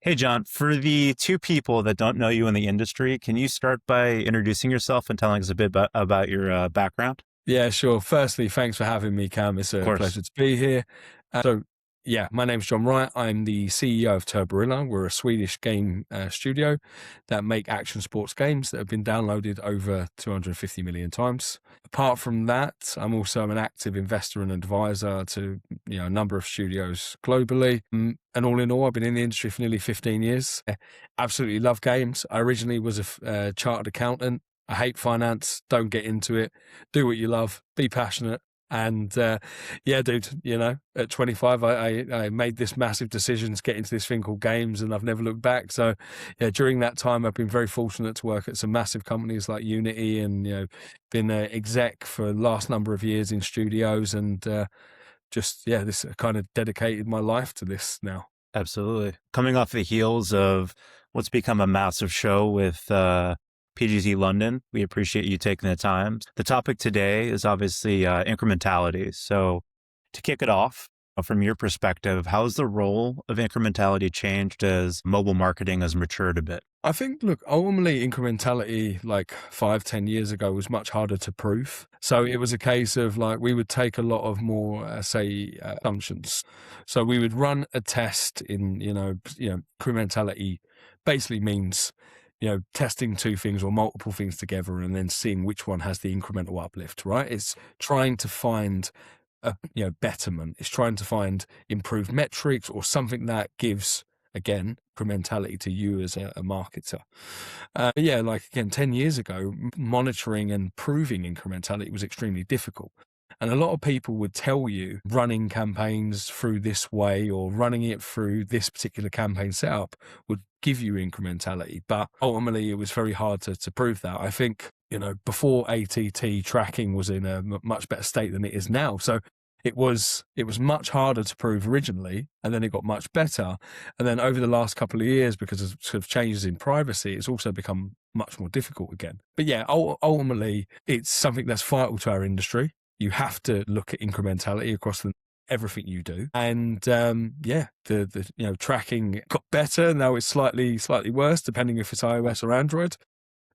Hey, John, for the two people that don't know you in the industry, can you start by introducing yourself and telling us a bit about your background? Yeah, sure. Firstly, thanks for having me, Cam. It's Of a course. pleasure to be here. Yeah, my name's John Wright. I'm the CEO of Turborilla. We're a Swedish game studio that make action sports games that have been downloaded over 250 million times. Apart from that, I'm also an active investor and advisor to a number of studios globally. And all in all, I've been in the industry for nearly 15 years. Absolutely love games. I originally was a chartered accountant. I hate finance. Don't get into it. Do what you love. Be passionate. And yeah, dude, at 25, I made this massive decision to get into this thing called games, and I've never looked back. So yeah, during that time, I've been very fortunate to work at some massive companies like Unity, and been an exec for the last number of years in studios, and this kind of dedicated my life to this now. Absolutely. Coming off the heels of what's become a massive show with PGZ London, we appreciate you taking the time. The topic today is obviously incrementality. So to kick it off, from your perspective, how has the role of incrementality changed as mobile marketing has matured a bit? I think, look, ultimately incrementality like 5, 10 years ago was much harder to prove. So it was a case of like, we would take a lot of more, assumptions. So we would run a test in, incrementality basically means, testing two things or multiple things together and then seeing which one has the incremental uplift, right? It's trying to find betterment. It's trying to find improved metrics or something that gives, again, incrementality to you as a marketer. Like again, 10 years ago, monitoring and proving incrementality was extremely difficult. And a lot of people would tell you running campaigns through this way or running it through this particular campaign setup would give you incrementality. But ultimately, it was very hard to prove that. I think, before ATT tracking was in a much better state than it is now. So it was much harder to prove originally, and then it got much better. And then over the last couple of years, because of sort of changes in privacy, it's also become much more difficult again. But yeah, ultimately, it's something that's vital to our industry. You have to look at incrementality across everything you do. And the tracking got better. Now it's slightly worse, depending if it's iOS or Android.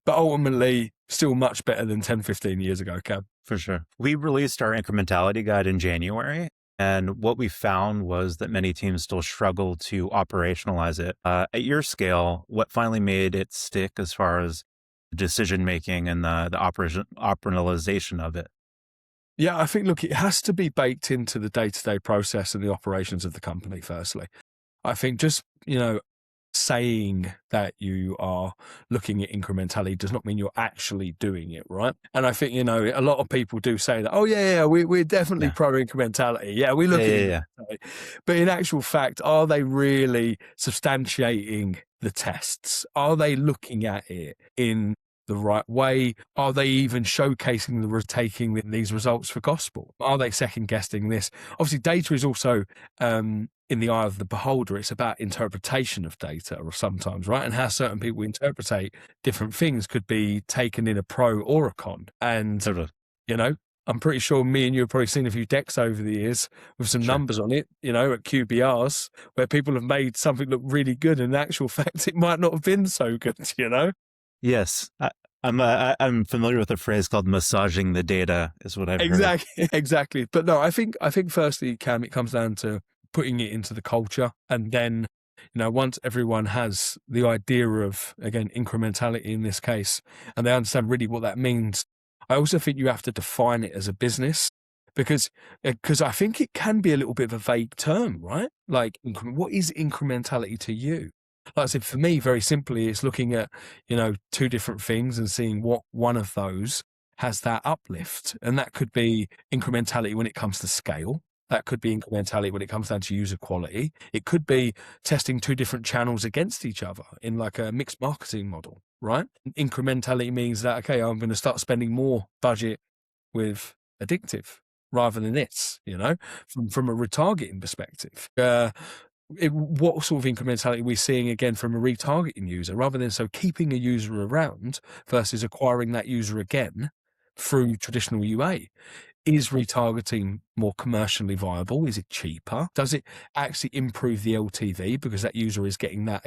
But ultimately, still much better than 10, 15 years ago, Cam. For sure. We released our incrementality guide in January, and what we found was that many teams still struggle to operationalize it. At your scale, what finally made it stick as far as decision making and the operationalization of it? Yeah, I think, look, it has to be baked into the day-to-day process and the operations of the company, firstly. I think just, saying that you are looking at incrementality does not mean you're actually doing it, right? And I think, a lot of people do say that, oh, yeah, we're definitely Yeah. pro incrementality. Yeah, we look Yeah, at yeah, it. But in actual fact, are they really substantiating the tests? Are they looking at it in the right way? Are they even showcasing taking these results for gospel? Are they second guessing this? Obviously, data is also in the eye of the beholder. It's about interpretation of data, or sometimes, right? And how certain people interpret different things could be taken in a pro or a con. And Totally. I'm pretty sure me and you have probably seen a few decks over the years with some Sure. numbers on it, at QBRs, where people have made something look really good. And in actual fact, it might not have been so good, Yes. I'm familiar with a phrase called massaging the data is what I've heard. Exactly. But no, I think firstly, Cam, it comes down to putting it into the culture. And then, once everyone has the idea of, again, incrementality in this case, and they understand really what that means, I also think you have to define it as a business, because I think it can be a little bit of a vague term, right? Like, what is incrementality to you? Like I said, for me, very simply, it's looking at, two different things and seeing what one of those has that uplift. And that could be incrementality when it comes to scale. That could be incrementality when it comes down to user quality. It could be testing two different channels against each other in like a mixed marketing model, right? Incrementality means that, okay, I'm going to start spending more budget with addictive rather than this, from a retargeting perspective. What sort of incrementality are we seeing again from a retargeting user, rather than keeping a user around versus acquiring that user again through traditional UA? is retargeting more commercially viable? Is it cheaper? Does it actually improve the LTV because that user is getting that,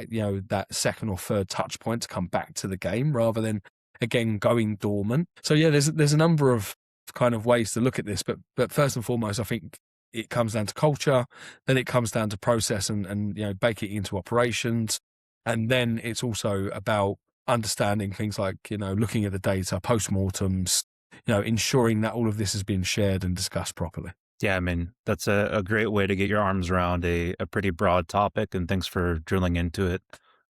that second or third touch point to come back to the game rather than, again, going dormant? So yeah, there's a number of kind of ways to look at this, but first and foremost, I think it comes down to culture, then it comes down to process and bake it into operations. And then it's also about understanding things like, looking at the data, postmortems, ensuring that all of this has been shared and discussed properly. Yeah, I mean, that's a great way to get your arms around a pretty broad topic, and thanks for drilling into it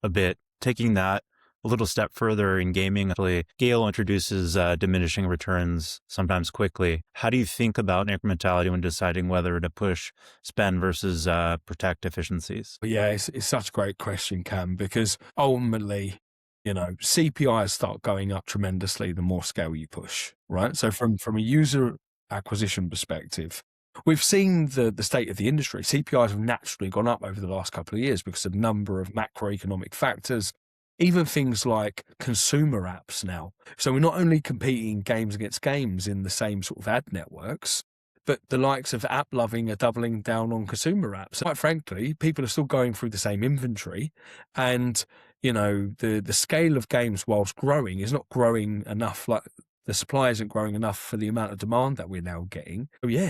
a bit. Taking that a little step further in gaming, actually, scale introduces diminishing returns sometimes quickly. How do you think about incrementality when deciding whether to push spend versus protect efficiencies? Yeah, it's such a great question, Cam, because ultimately, CPIs start going up tremendously the more scale you push, right? So from a user acquisition perspective, we've seen the state of the industry. CPIs have naturally gone up over the last couple of years because of a number of macroeconomic factors, even things like consumer apps now. So we're not only competing games against games in the same sort of ad networks, but the likes of app loving are doubling down on consumer apps. Quite frankly, people are still going through the same inventory, and the scale of games, whilst growing, is not growing enough. Like the supply isn't growing enough for the amount of demand that we're now getting.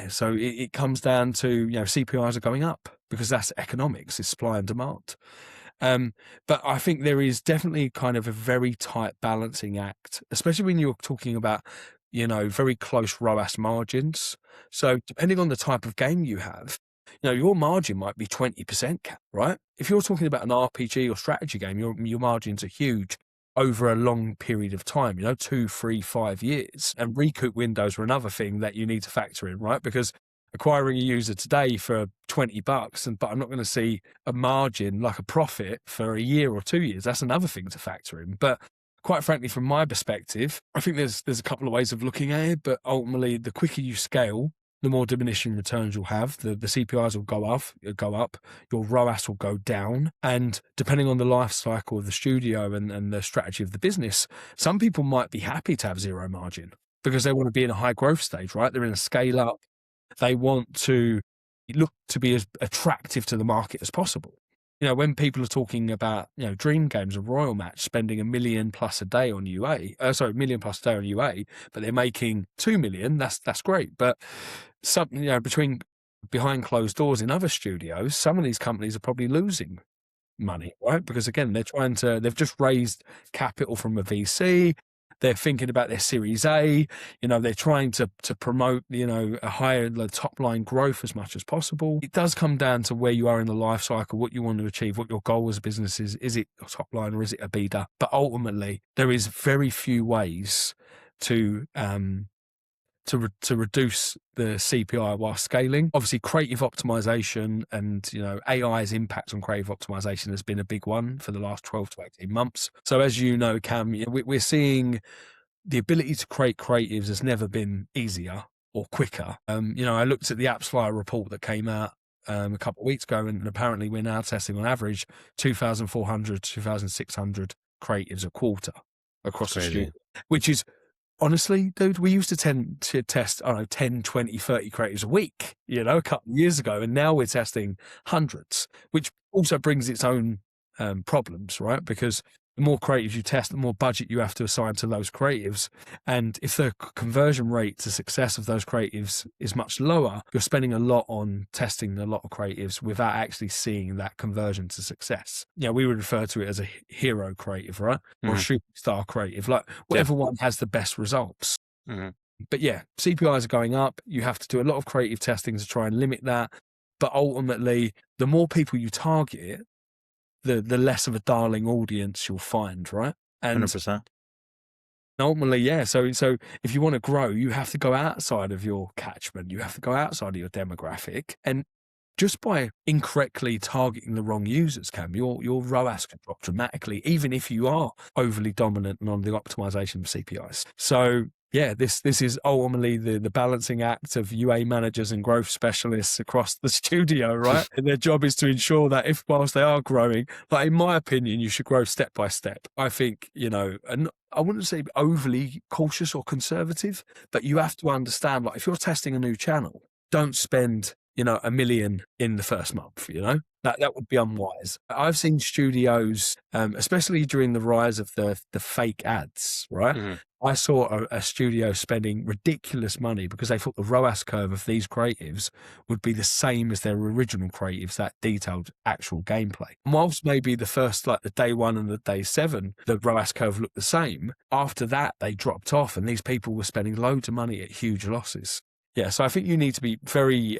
So it comes down to CPIs are going up because that's economics, it's supply and demand. But I think there is definitely kind of a very tight balancing act, especially when you're talking about very close ROAS margins. So depending on the type of game you have, your margin might be 20%, right? If you're talking about an RPG or strategy game, your margins are huge over a long period of time, 2, 3, 5 years. And recoup windows are another thing that you need to factor in, right? Because acquiring a user today for $20, but I'm not going to see a margin, like a profit, for a year or 2 years. That's another thing to factor in. But quite frankly, from my perspective, I think there's a couple of ways of looking at it, but ultimately the quicker you scale, the more diminishing returns you'll have. The CPIs will go up, your ROAS will go down. And depending on the life cycle of the studio and the strategy of the business, some people might be happy to have zero margin because they want to be in a high growth stage, right? They're in a scale up. They want to look to be as attractive to the market as possible. When people are talking about, Dream Games or Royal Match spending $1 million plus a day on UA, $1 million plus a day on UA, but they're making $2 million, that's great. But something, behind closed doors in other studios, some of these companies are probably losing money, right? Because again, they've just raised capital from a VC. They're thinking about their Series A. They're trying to promote, a higher top line growth as much as possible. It does come down to where you are in the life cycle, what you want to achieve, what your goal as a business is. Is it a top line or is it a beta? But ultimately, there is very few ways to reduce the CPI while scaling. Obviously, creative optimization and AI's impact on creative optimization has been a big one for the last 12 to 18 months. So as you know, Cam, we're seeing the ability to create creatives has never been easier or quicker. I looked at the AppsFlyer report that came out a couple of weeks ago, and apparently we're now testing on average 2,400 to 2,600 creatives a quarter across the studio, which is, honestly, dude, we used to tend to test, 10, 20, 30 creatives a week, a couple of years ago. And now we're testing hundreds, which also brings its own problems, right? Because the more creatives you test, the more budget you have to assign to those creatives. And if the conversion rate to success of those creatives is much lower, you're spending a lot on testing a lot of creatives without actually seeing that conversion to success. We would refer to it as a hero creative, right? Or a superstar creative, like whatever one has the best results. But yeah, CPIs are going up. You have to do a lot of creative testing to try and limit that. But ultimately, the more people you target, the less of a darling audience you'll find, right? And 100%. Ultimately, yeah. So if you want to grow, you have to go outside of your catchment. You have to go outside of your demographic. And just by incorrectly targeting the wrong users, Cam, your ROAS can drop dramatically, even if you are overly dominant and on the optimization of CPIs. So yeah, this is ultimately the balancing act of UA managers and growth specialists across the studio, right? And their job is to ensure that if whilst they are growing, like in my opinion, you should grow step by step. I think, and I wouldn't say overly cautious or conservative, but you have to understand, like if you're testing a new channel, don't spend, $1 million in the first month, that would be unwise. I've seen studios, especially during the rise of the fake ads, right? Mm-hmm. I saw a studio spending ridiculous money because they thought the ROAS curve of these creatives would be the same as their original creatives, that detailed actual gameplay. And whilst maybe the first, like the day 1 and the day 7, the ROAS curve looked the same, after that they dropped off and these people were spending loads of money at huge losses. Yeah, so I think you need to be very, you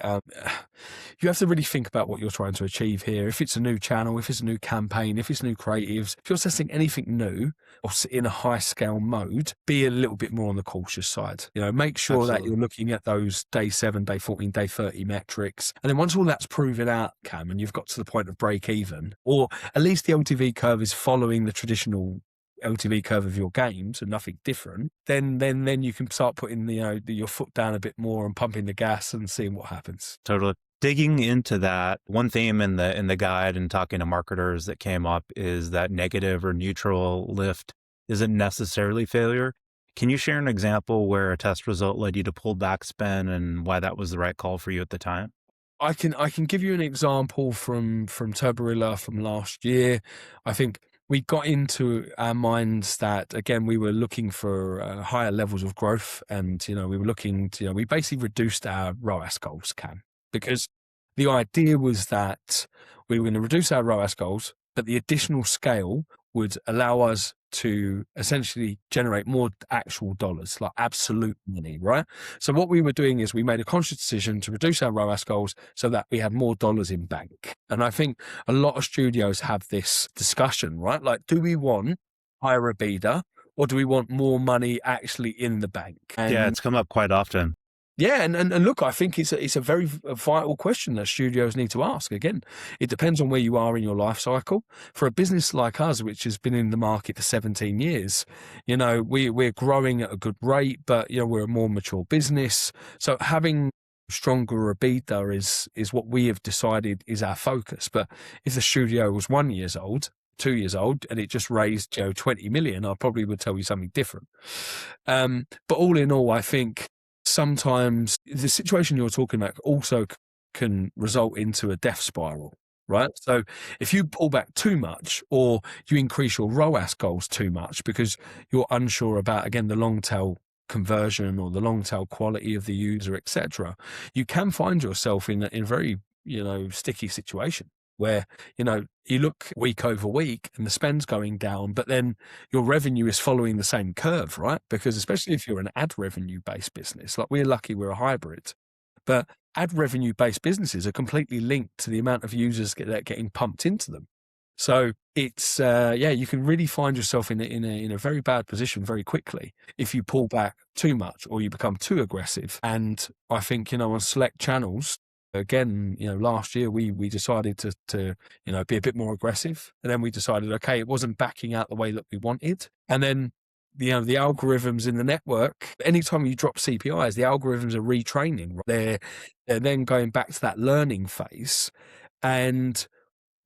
have to really think about what you're trying to achieve here. If it's a new channel, if it's a new campaign, if it's new creatives, if you're testing anything new or in a high scale mode, be a little bit more on the cautious side. Make sure that you're looking at those day 7, day 14, day 30 metrics. And then once all that's proven out, Cam, and you've got to the point of break even, or at least the LTV curve is following the traditional LTV curve of your games and nothing different, then you can start putting your foot down a bit more and pumping the gas and seeing what happens. Totally. Digging into that, one theme in the guide and talking to marketers that came up is that negative or neutral lift isn't necessarily failure. Can you share an example where a test result led you to pull back spend and why that was the right call for you at the time? I can give you an example from Turborilla from last year. I think we got into our minds that, again, we were looking for higher levels of growth, and we were looking to, we basically reduced our ROAS goals, Cam, because the idea was that we were going to reduce our ROAS goals, but the additional scale would allow us to essentially generate more actual dollars, like absolute money, right? So what we were doing is we made a conscious decision to reduce our ROAS goals so that we had more dollars in bank. And I think a lot of studios have this discussion, right? Like, do we want higher a bidder or do we want more money actually in the bank? And yeah, it's come up quite often. yeah, and look, I think it's a very vital question that studios need to ask. Again, it depends on where you are in your life cycle. For a business like us, which has been in the market for 17 years, we're growing at a good rate, but we're a more mature business. So having stronger EBITDA is what we have decided is our focus. But if the studio was 1 year old, 2 years old, and it just raised 20 million, I probably would tell you something different. But all in all, I think sometimes the situation you're talking about also can result into a death spiral, right? So if you pull back too much or you increase your ROAS goals too much because you're unsure about, again, the long tail conversion or the long tail quality of the user, etc., you can find yourself in a very, sticky situation where, you look week over week and the spend's going down, but then your revenue is following the same curve, right? Because especially if you're an ad revenue-based business, like we're lucky we're a hybrid, but ad revenue-based businesses are completely linked to the amount of users that are getting pumped into them. So it's, you can really find yourself in a very bad position very quickly if you pull back too much or you become too aggressive. And I think, on select channels, again, last year we decided to be a bit more aggressive, and then we decided, okay, it wasn't backing out the way that we wanted. And then, the algorithms in the network, anytime you drop CPIs, the algorithms are retraining. They're then going back to that learning phase, and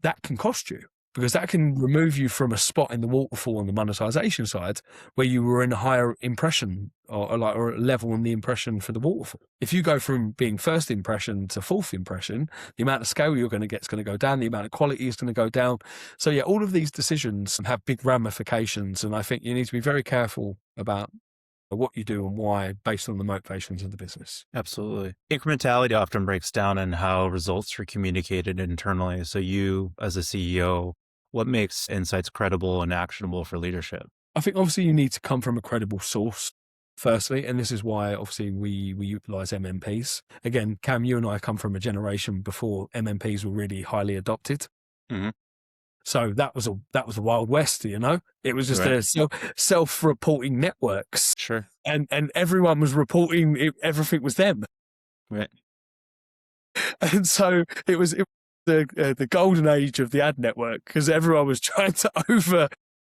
that can cost you, because that can remove you from a spot in the waterfall on the monetization side where you were in a higher impression or a level on the impression for the waterfall. If you go from being first impression to fourth impression, the amount of scale you're going to get is going to go down, the amount of quality is going to go down. So yeah, all of these decisions have big ramifications, and I think you need to be very careful about what you do and why based on the motivations of the business. Absolutely. Incrementality often breaks down in how results are communicated internally. So you, as a CEO, what makes insights credible and actionable for leadership? I think obviously you need to come from a credible source, firstly, and this is why obviously we utilize MMPs. Again, Cam, you and I come from a generation before MMPs were really highly adopted. Mm-hmm. So that was a Wild West, It was just Right. self-reporting networks. Sure. And everyone was reporting everything was them. Right. And so it was the golden age of the ad network, because everyone was trying to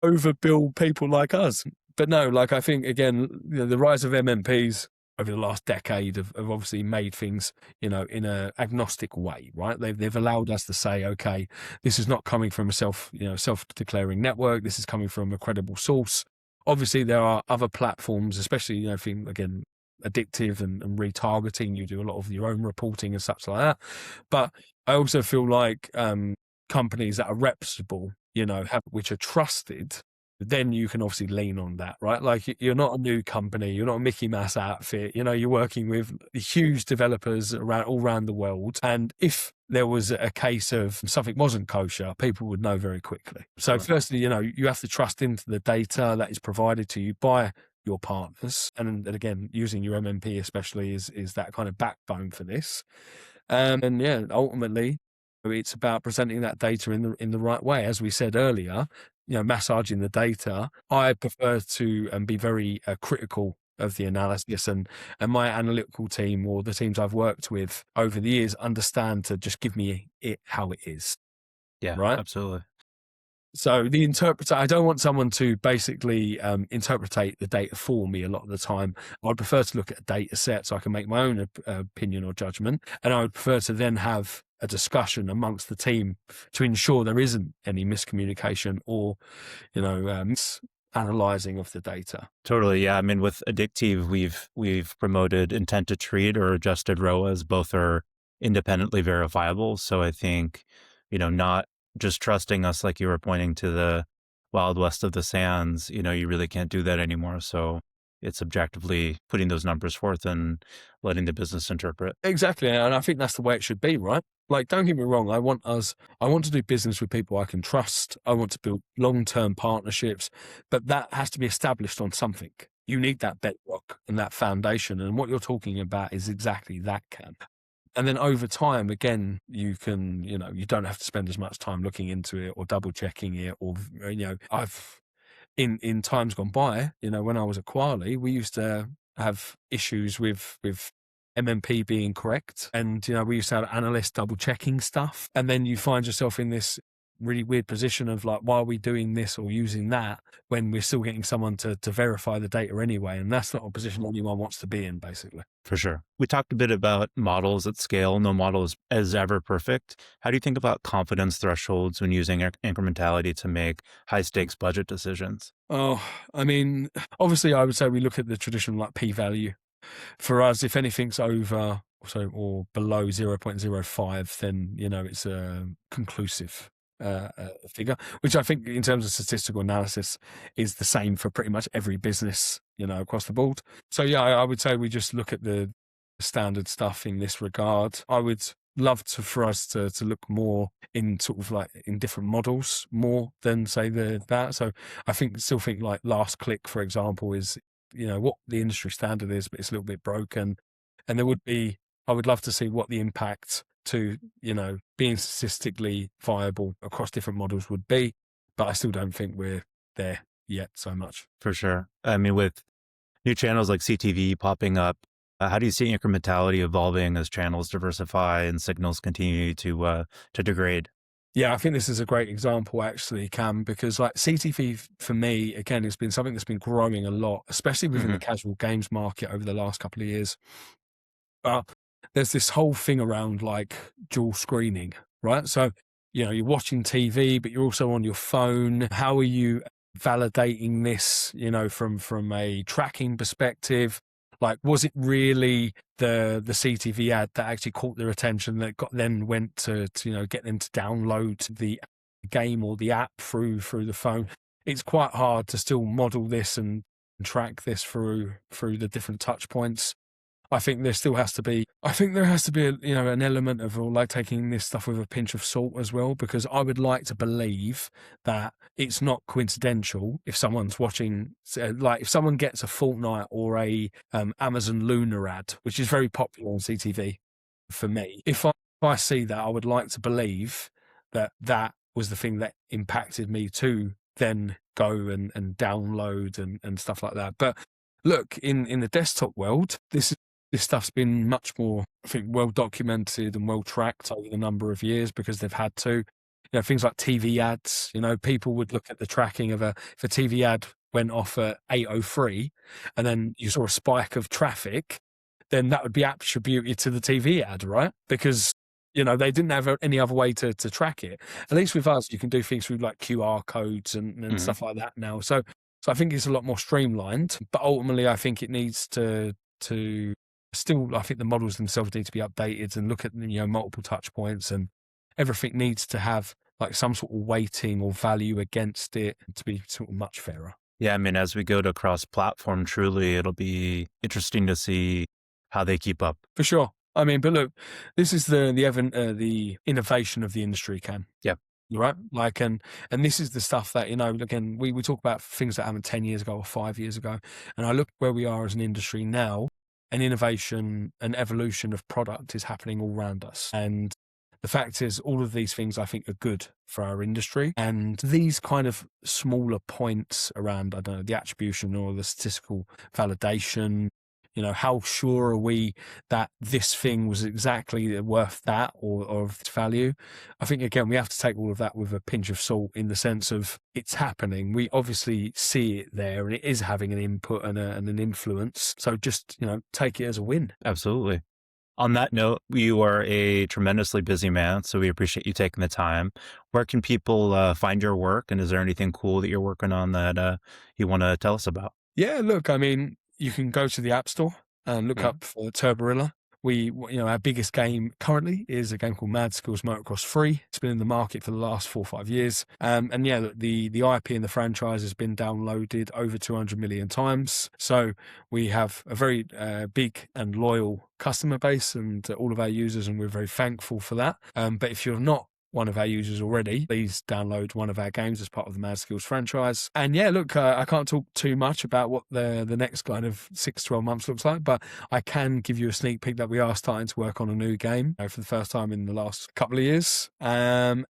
overbill people like us. But no, like I think again, the rise of MMPs over the last decade have obviously made things, in a agnostic way, right? They've allowed us to say, okay, this is not coming from a self-declaring network. This is coming from a credible source. Obviously, there are other platforms, especially, again, addictive and retargeting. You do a lot of your own reporting and such like that. But I also feel like companies that are reputable, which are trusted, then you can obviously lean on that, right? Like you're not a new company, you're not a Mickey Mouse outfit, you're working with huge developers all around the world. And if there was a case of something wasn't kosher, people would know very quickly. So firstly, you have to trust into the data that is provided to you by your partners. And again, using your MMP especially is that kind of backbone for this. And yeah, ultimately, it's about presenting that data in the right way. As we said earlier, massaging the data. I prefer to be very critical of the analysis, and my analytical team or the teams I've worked with over the years understand to just give me it how it is. Yeah, right. absolutely. So the interpreter, I don't want someone to basically interpretate the data for me a lot of the time. I'd prefer to look at a data set so I can make my own opinion or judgment. And I would prefer to then have a discussion amongst the team to ensure there isn't any miscommunication or, analyzing of the data. Totally. Yeah. I mean, with Addictive, we've promoted intent to treat or adjusted ROAS. Both are independently verifiable. So I think, not just trusting us, like you were pointing to the wild west of the sands, you really can't do that anymore. So it's objectively putting those numbers forth and letting the business interpret. Exactly. And I think that's the way it should be, right? Like, don't get me wrong. I want to do business with people I can trust. I want to build long-term partnerships, but that has to be established on something. You need that bedrock and that foundation. And what you're talking about is exactly that, Cam. And then over time, again, you can, you don't have to spend as much time looking into it or double checking it. Or, I've, in times gone by, when I was at Quali, we used to have issues with MMP being correct. And, we used to have analysts double checking stuff. And then you find yourself in this really weird position of like, why are we doing this or using that when we're still getting someone to verify the data anyway? And that's not a position anyone wants to be in, basically. For sure. We talked a bit about models at scale. No model is ever perfect. How do you think about confidence thresholds when using incrementality to make high stakes budget decisions? Oh, I mean, obviously I would say we look at the traditional like p-value. For us, if anything's over or below 0.05, then, it's a conclusive figure, which I think in terms of statistical analysis is the same for pretty much every business, across the board. So yeah, I would say we just look at the standard stuff in this regard. I would love for us to look more in sort of like in different models more than say that. So I still think like last click, for example, is, what the industry standard is, but it's a little bit broken. And I would love to see what the impact to, being statistically viable across different models would be. But I still don't think we're there yet so much. For sure. I mean, with new channels like CTV popping up, how do you see incrementality evolving as channels diversify and signals continue to degrade? Yeah, I think this is a great example actually, Cam, because like CTV for me, again, it's been something that's been growing a lot, especially within the casual games market over the last couple of years. But there's this whole thing around like dual screening, right? So, you're watching TV, but you're also on your phone. How are you validating this, from a tracking perspective? Like, was it really the CTV ad that actually caught their attention that went to get them to download the game or the app through the phone? It's quite hard to still model this and track this through the different touch points. I think there has to be an element of like taking this stuff with a pinch of salt as well, because I would like to believe that it's not coincidental if someone's watching, like if someone gets a Fortnite or a Amazon Luna ad, which is very popular on CTV for me. If I see that, I would like to believe that was the thing that impacted me to then go and download and stuff like that. But look, in the desktop world, this stuff's been much more, I think, well documented and well tracked over the number of years because they've had to. Things like TV ads, people would look at the tracking of if a TV ad went off at 8:03 and then you saw a spike of traffic, then that would be attributed to the TV ad, right? Because, they didn't have any other way to track it. At least with us, you can do things through like QR codes and Mhm. stuff like that now. So I think it's a lot more streamlined, but ultimately I think it needs to still, I think the models themselves need to be updated and look at, multiple touch points, and everything needs to have like some sort of weighting or value against it to be sort of much fairer. Yeah, I mean, as we go to cross-platform, truly, it'll be interesting to see how they keep up. For sure. I mean, but look, this is the innovation of the industry, Cam. Yep. Right? Like, and this is the stuff that, again, we talk about things that happened 10 years ago or 5 years ago. And I look where we are as an industry now, and innovation and evolution of product is happening all around us. And the fact is, all of these things I think are good for our industry. And these kind of smaller points around, I don't know, the attribution or the statistical validation, how sure are we that this thing was exactly worth that or of its value? I think, again, we have to take all of that with a pinch of salt, in the sense of it's happening. We obviously see it there and it is having an input and an influence. So just, take it as a win. Absolutely. On that note, you are a tremendously busy man, so we appreciate you taking the time. Where can people find your work, and is there anything cool that you're working on that you want to tell us about? Yeah, look, I mean, you can go to the App Store and look Mhm. up for Turborilla. Our biggest game currently is a game called Mad Skills Motocross 3. It's been in the market for the last 4 or 5 years. And yeah, the IP in the franchise has been downloaded over 200 million times. So we have a very big and loyal customer base and all of our users, and we're very thankful for that. But if you're not one of our users already, please download one of our games as part of the Mad Skills franchise. And yeah, look, I can't talk too much about what the next kind of 6-12 months looks like, but I can give you a sneak peek that we are starting to work on a new game for the first time in the last couple of years. And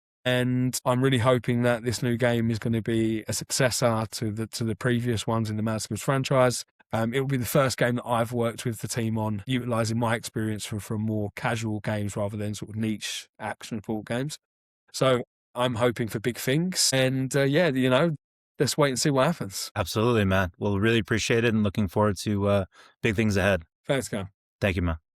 I'm really hoping that this new game is going to be a successor to the previous ones in the Mad Skills franchise. It will be the first game that I've worked with the team on, utilising my experience from more casual games rather than sort of niche action sport games. So I'm hoping for big things, and let's wait and see what happens. Absolutely, man. Well, really appreciate it and looking forward to big things ahead. Thanks, Cam. Thank you, man.